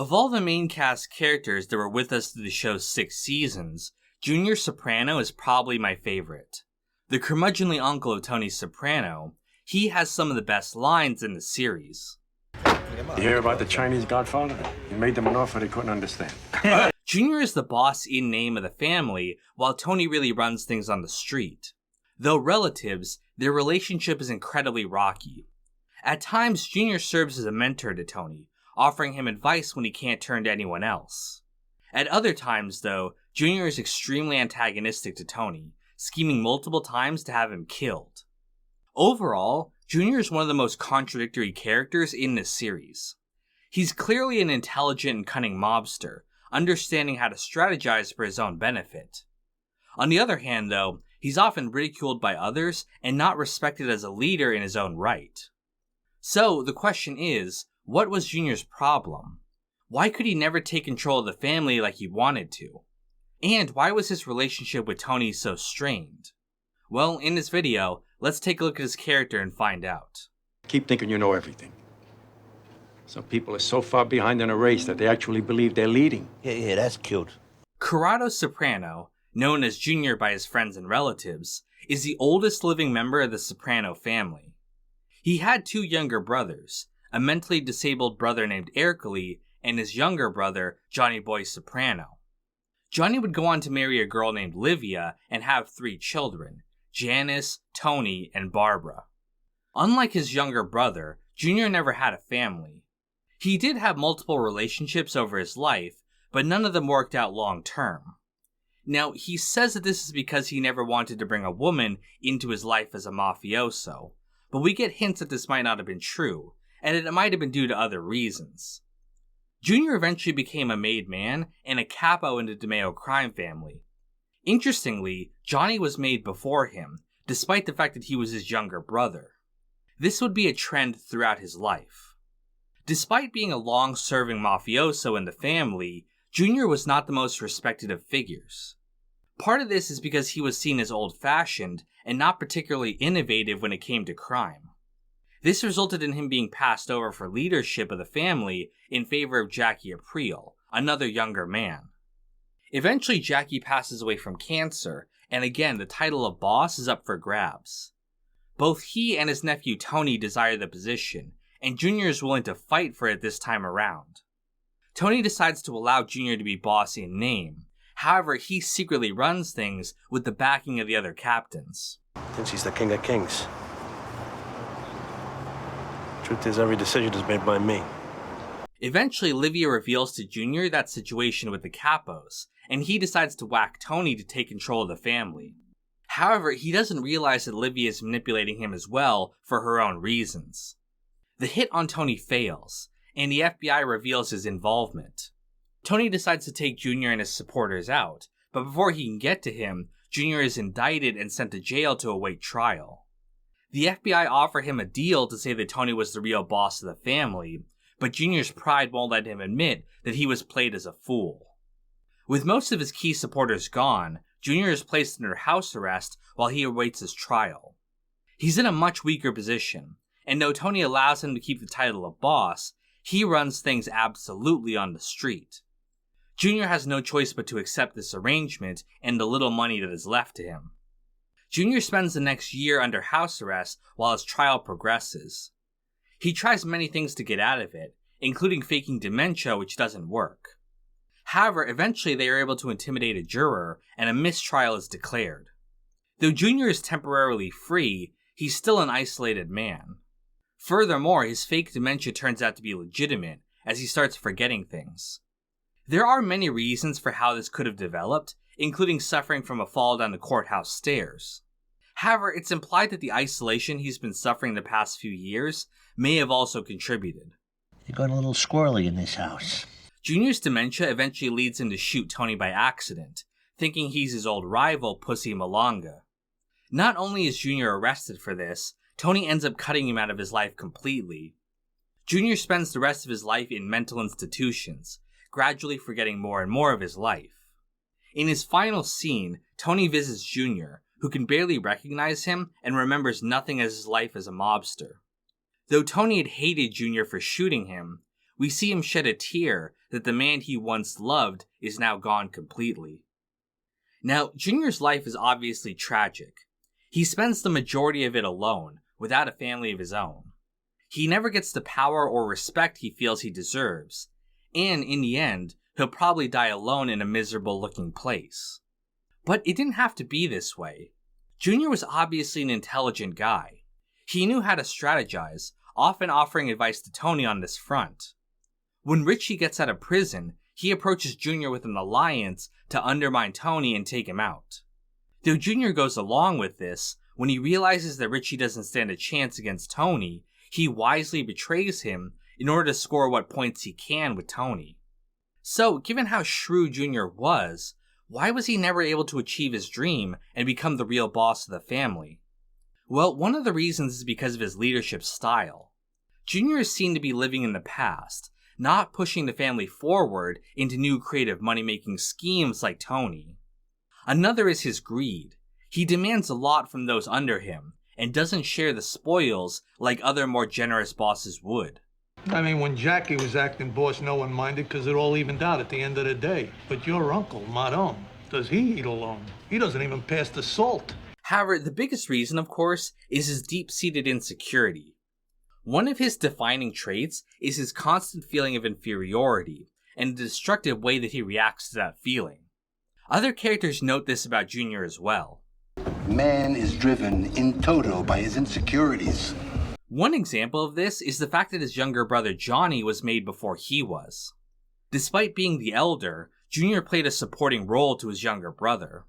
Of all the main cast characters that were with us through the show's 6 seasons, Junior Soprano is probably my favorite. The curmudgeonly uncle of Tony Soprano, he has some of the best lines in the series. You hear about the Chinese godfather? He made them an offer they couldn't understand. Junior is the boss in name of the family, while Tony really runs things on the street. Though relatives, their relationship is incredibly rocky. At times, Junior serves as a mentor to Tony, offering him advice when he can't turn to anyone else. At other times, though, Junior is extremely antagonistic to Tony, scheming multiple times to have him killed. Overall, Junior is one of the most contradictory characters in this series. He's clearly an intelligent and cunning mobster, understanding how to strategize for his own benefit. On the other hand, though, he's often ridiculed by others and not respected as a leader in his own right. So, the question is, what was Junior's problem? Why could he never take control of the family like he wanted to? And why was his relationship with Tony so strained? Well, in this video, let's take a look at his character and find out. Keep thinking you know everything. Some people are so far behind in a race that they actually believe they're leading. Yeah, that's cute. Corrado Soprano, known as Junior by his friends and relatives, is the oldest living member of the Soprano family. He had 2 younger brothers, a mentally disabled brother named Ercole and his younger brother, Johnny Boy Soprano. Johnny would go on to marry a girl named Livia and have 3 children, Janice, Tony, and Barbara. Unlike his younger brother, Junior never had a family. He did have multiple relationships over his life, but none of them worked out long term. Now, he says that this is because he never wanted to bring a woman into his life as a mafioso, but we get hints that this might not have been true, and that it might have been due to other reasons. Junior eventually became a made man and a capo in the DeMeo crime family. Interestingly, Johnny was made before him, despite the fact that he was his younger brother. This would be a trend throughout his life. Despite being a long-serving mafioso in the family, Junior was not the most respected of figures. Part of this is because he was seen as old-fashioned and not particularly innovative when it came to crime. This resulted in him being passed over for leadership of the family in favor of Jackie Aprile, another younger man. Eventually, Jackie passes away from cancer, and again, the title of boss is up for grabs. Both he and his nephew Tony desire the position, and Junior is willing to fight for it this time around. Tony decides to allow Junior to be boss in name. However, he secretly runs things with the backing of the other captains. Thinks he's the king of kings. Truth is, every decision is made by me. Eventually, Livia reveals to Junior that situation with the capos, and he decides to whack Tony to take control of the family. However, he doesn't realize that Livia is manipulating him as well for her own reasons. The hit on Tony fails, and the FBI reveals his involvement. Tony decides to take Junior and his supporters out, but before he can get to him, Junior is indicted and sent to jail to await trial. The FBI offer him a deal to say that Tony was the real boss of the family, but Junior's pride won't let him admit that he was played as a fool. With most of his key supporters gone, Junior is placed under house arrest while he awaits his trial. He's in a much weaker position, and though Tony allows him to keep the title of boss, he runs things absolutely on the street. Junior has no choice but to accept this arrangement and the little money that is left to him. Junior spends the next year under house arrest while his trial progresses. He tries many things to get out of it, including faking dementia, which doesn't work. However, eventually they are able to intimidate a juror, and a mistrial is declared. Though Junior is temporarily free, he's still an isolated man. Furthermore, his fake dementia turns out to be legitimate, as he starts forgetting things. There are many reasons for how this could have developed, including suffering from a fall down the courthouse stairs. However, it's implied that the isolation he's been suffering the past few years may have also contributed. You got a little squirrely in this house. Junior's dementia eventually leads him to shoot Tony by accident, thinking he's his old rival, Pussy Malanga. Not only is Junior arrested for this, Tony ends up cutting him out of his life completely. Junior spends the rest of his life in mental institutions, gradually forgetting more and more of his life. In his final scene, Tony visits Junior, who can barely recognize him and remembers nothing as his life as a mobster. Though Tony had hated Junior for shooting him, We see him shed a tear that the man he once loved is now gone completely. Now, Junior's life is obviously tragic. He spends the majority of it alone, without a family of his own. He never gets the power or respect he feels he deserves, and in the end, he'll probably die alone in a miserable looking place. But it didn't have to be this way. Junior was obviously an intelligent guy. He knew how to strategize, often offering advice to Tony on this front. When Richie gets out of prison, he approaches Junior with an alliance to undermine Tony and take him out. Though Junior goes along with this, when he realizes that Richie doesn't stand a chance against Tony, he wisely betrays him in order to score what points he can with Tony. So, given how shrewd Junior was, why was he never able to achieve his dream and become the real boss of the family? Well, one of the reasons is because of his leadership style. Junior is seen to be living in the past, not pushing the family forward into new creative money-making schemes like Tony. Another is his greed. He demands a lot from those under him, and doesn't share the spoils like other more generous bosses would. I mean, when Jackie was acting boss, no one minded because it all evened out at the end of the day. But your uncle, Madon, does he eat alone? He doesn't even pass the salt. However, the biggest reason, of course, is his deep-seated insecurity. One of his defining traits is his constant feeling of inferiority, and the destructive way that he reacts to that feeling. Other characters note this about Junior as well. Man is driven in toto by his insecurities. One example of this is the fact that his younger brother Johnny was made before he was. Despite being the elder, Junior played a supporting role to his younger brother.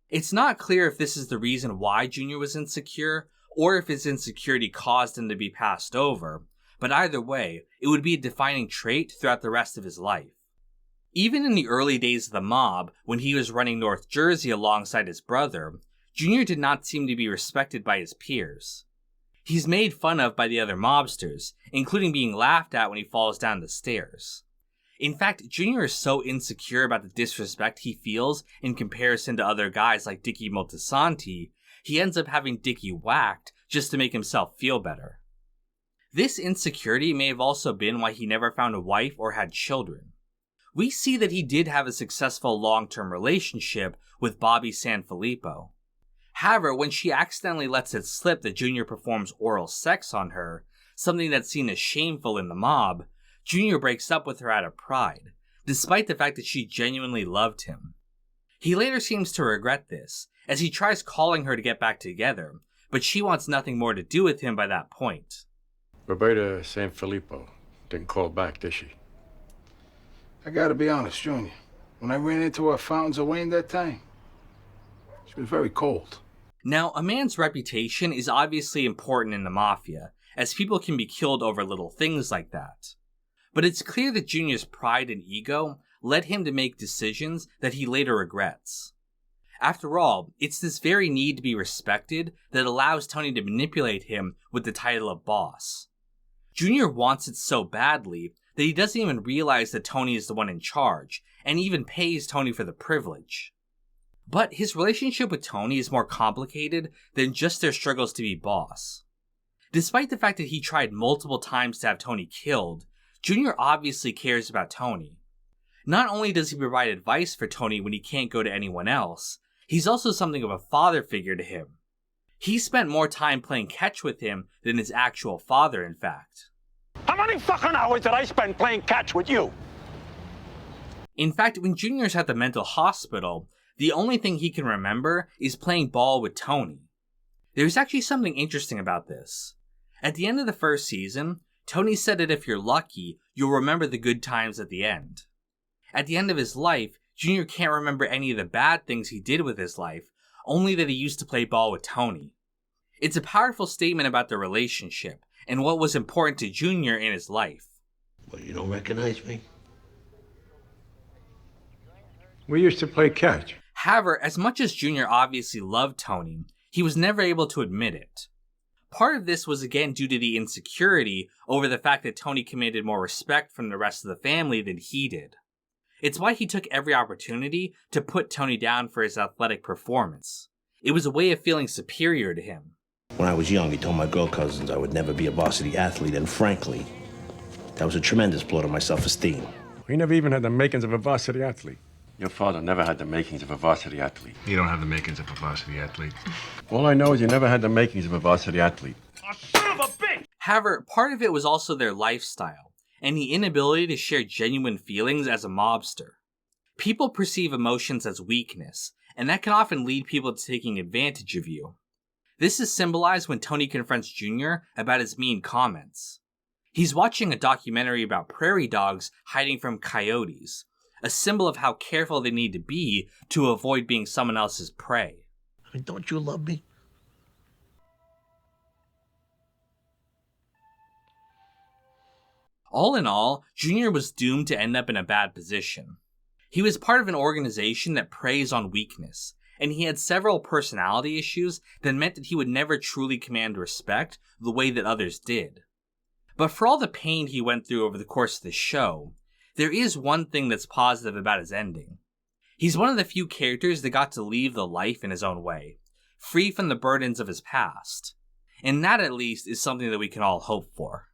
It's not clear if this is the reason why Junior was insecure, or if his insecurity caused him to be passed over, but either way, it would be a defining trait throughout the rest of his life. Even in the early days of the mob, when he was running North Jersey alongside his brother, Junior did not seem to be respected by his peers. He's made fun of by the other mobsters, including being laughed at when he falls down the stairs. In fact, Junior is so insecure about the disrespect he feels in comparison to other guys like Dickie Moltisanti, he ends up having Dickie whacked just to make himself feel better. This insecurity may have also been why he never found a wife or had children. We see that he did have a successful long-term relationship with Bobby Sanfilippo. However, when she accidentally lets it slip that Junior performs oral sex on her, something that's seen as shameful in the mob, Junior breaks up with her out of pride, despite the fact that she genuinely loved him. He later seems to regret this, as he tries calling her to get back together, but she wants nothing more to do with him by that point. Roberta Sanfilippo didn't call back, did she? I gotta be honest, Junior. When I ran into her Fountains of Wayne that time, she was very cold. Now, a man's reputation is obviously important in the Mafia, as people can be killed over little things like that. But it's clear that Junior's pride and ego led him to make decisions that he later regrets. After all, it's this very need to be respected that allows Tony to manipulate him with the title of boss. Junior wants it so badly that he doesn't even realize that Tony is the one in charge, and even pays Tony for the privilege. But his relationship with Tony is more complicated than just their struggles to be boss. Despite the fact that he tried multiple times to have Tony killed, Junior obviously cares about Tony. Not only does he provide advice for Tony when he can't go to anyone else, he's also something of a father figure to him. He spent more time playing catch with him than his actual father, in fact. How many fucking hours did I spend playing catch with you? In fact, when Junior's at the mental hospital, the only thing he can remember is playing ball with Tony. There's actually something interesting about this. At the end of the first season, Tony said that if you're lucky, you'll remember the good times at the end. At the end of his life, Junior can't remember any of the bad things he did with his life, only that he used to play ball with Tony. It's a powerful statement about the relationship, and what was important to Junior in his life. Well, you don't recognize me? We used to play catch. However, as much as Junior obviously loved Tony, he was never able to admit it. Part of this was again due to the insecurity over the fact that Tony commanded more respect from the rest of the family than he did. It's why he took every opportunity to put Tony down for his athletic performance. It was a way of feeling superior to him. When I was young, he told my girl cousins I would never be a varsity athlete, and frankly, That was a tremendous blow to my self-esteem. He never even had the makings of a varsity athlete. Your father never had the makings of a varsity athlete. You don't have the makings of a varsity athlete. All I know is you never had the makings of a varsity athlete. However, part of it was also their lifestyle, and the inability to share genuine feelings as a mobster. People perceive emotions as weakness, and that can often lead people to taking advantage of you. This is symbolized when Tony confronts Junior about his mean comments. He's watching a documentary about prairie dogs hiding from coyotes, a symbol of how careful they need to be to avoid being someone else's prey. I mean, don't you love me? All in all, Junior was doomed to end up in a bad position. He was part of an organization that preys on weakness, and he had several personality issues that meant that he would never truly command respect the way that others did. But for all the pain he went through over the course of the show, there is one thing that's positive about his ending. He's one of the few characters that got to live the life in his own way, free from the burdens of his past. And that at least is something that we can all hope for.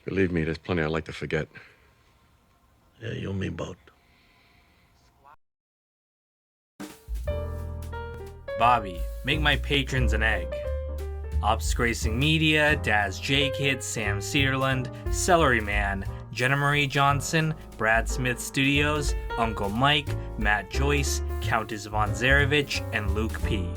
Believe me, there's plenty I'd like to forget. Yeah, you and me both. Bobby, make my patrons an egg. Ops Gracing Media, Daz J Kid, Sam Cedarland, Celery Man, Jenna Marie Johnson, Brad Smith Studios, Uncle Mike, Matt Joyce, Countess Von Zarevich, and Luke P.